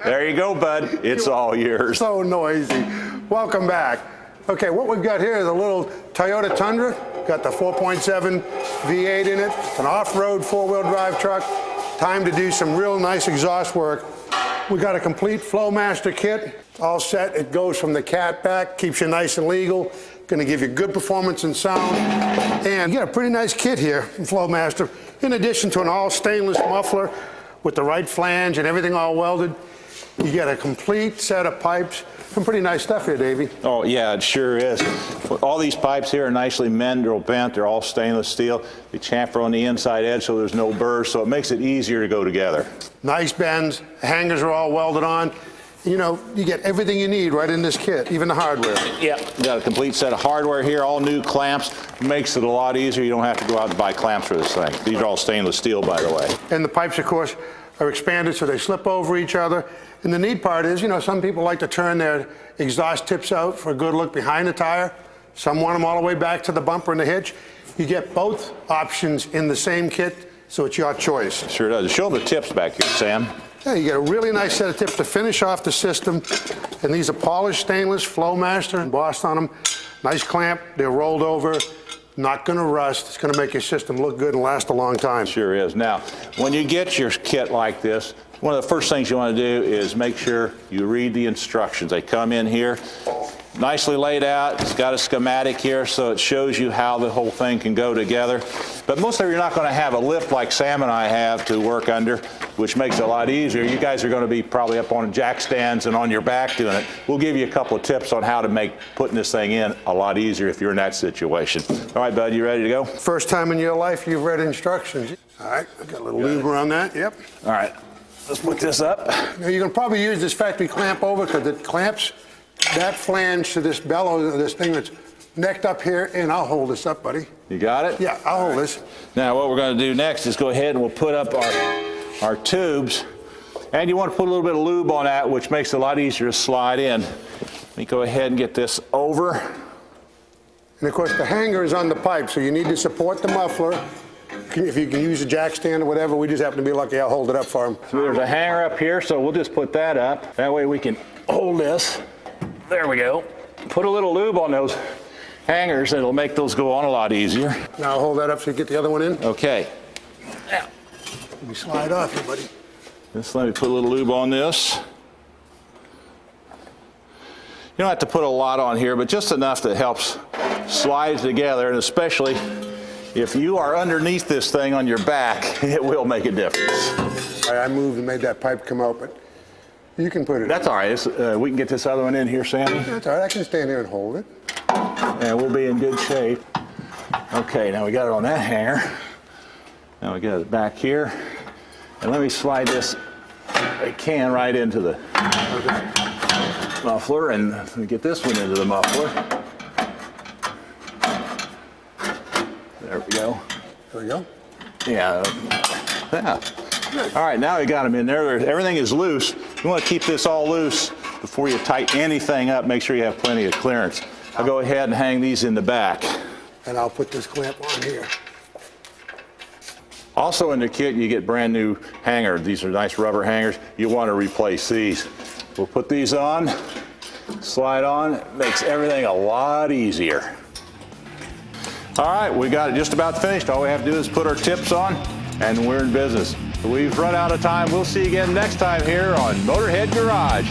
There you go, bud. It's all yours. So noisy. Welcome back. Okay, what we've got here is a little Toyota Tundra. Got the 4.7 V8 in it. It's an off-road four-wheel drive truck. Time to do some real nice exhaust work. We got a complete Flowmaster kit. All set. It goes from the Cat-back, keeps you nice and legal. Going to give you good performance and sound. And you got a pretty nice kit here from Flowmaster. In addition to an all stainless muffler with the right flange and everything all welded, you get a complete set of pipes. Some pretty nice stuff here, Davey. Oh, yeah, it sure is. All these pipes here are nicely Mandrel bent. They're all stainless steel. They chamfer on the inside edge so there's no burrs, so it makes it easier to go together. Nice bends. The hangers are all welded on. You know, you get everything you need right in this kit, even the hardware. Yeah, got a complete set of hardware here, all new clamps. Makes it a lot easier. You don't have to go out and buy clamps for this thing. These are all stainless steel, by the way. And the pipes, of course, are expanded so they slip over each other. And the neat part is, you know, some people like to turn their exhaust tips out for a good look behind the tire. Some want them all the way back to the bumper and the hitch. You get both options in the same kit, so it's your choice. Sure does. Show them the tips back here, Sam. Yeah, you get a really nice set of tips to finish off the system. And these are polished stainless, Flowmaster embossed on them. Nice clamp, they're rolled over. Not going to rust. It's going to make your system look good and last a long time. Sure is. Now, when you get your kit like this, one of the first things you want to do is make sure you read the instructions. They come in here, nicely laid out. It's got a schematic here, so it shows you how the whole thing can go together. But mostly you're not going to have a lift like Sam and I have to work under, which makes it a lot easier. You guys are going to be probably up on jack stands and on your back doing it. We'll give you a couple of tips on how to make putting this thing in a lot easier if you're in that situation. All right, bud, you ready to go? First time in your life you've read instructions. All right, I've got a little lube around that. Yep. All right, let's put this up. Now you can probably use this factory clamp over because it clamps that flange to this bellows, this thing that's necked up here, and I'll hold this up, buddy. You got it? Yeah, I'll hold this. Now what we're going to do next is go ahead and we'll put up our tubes, and you want to put a little bit of lube on that, which makes it a lot easier to slide in. Let me go ahead and get this over. And of course the hanger is on the pipe, so you need to support the muffler. If you can use a jack stand or whatever, we just happen to be lucky. I'll hold it up for him. So there's a hanger up here, so we'll just put that up. That way we can hold this. There we go. Put a little lube on those hangers, and it'll make those go on a lot easier. Now I'll hold that up so you get the other one in. Okay. Now, let me slide off here, buddy. Just let me put a little lube on this. You don't have to put a lot on here, but just enough that helps slide together, and especially if you are underneath this thing on your back, it will make a difference. I moved and made that pipe come out, but you can put it That's all right. We can get this other one in here, Sammy. That's all right. I can stand here and hold it. And we'll be in good shape. Okay, now we got it on that hanger. Now we got it back here. And let me slide this, I can, right into the muffler, and let me get this one into the muffler. There we go. There we go. Yeah. Yeah. All right, now we got them in there. Everything is loose. You want to keep this all loose before you tighten anything up. Make sure you have plenty of clearance. I'll go ahead and hang these in the back. And I'll put this clamp on here. Also in the kit, you get brand new hangers. These are nice rubber hangers. You want to replace these. We'll put these on, slide on. It makes everything a lot easier. All right, we got it just about finished. All we have to do is put our tips on, and we're in business. We've run out of time. We'll see you again next time here on Motorhead Garage.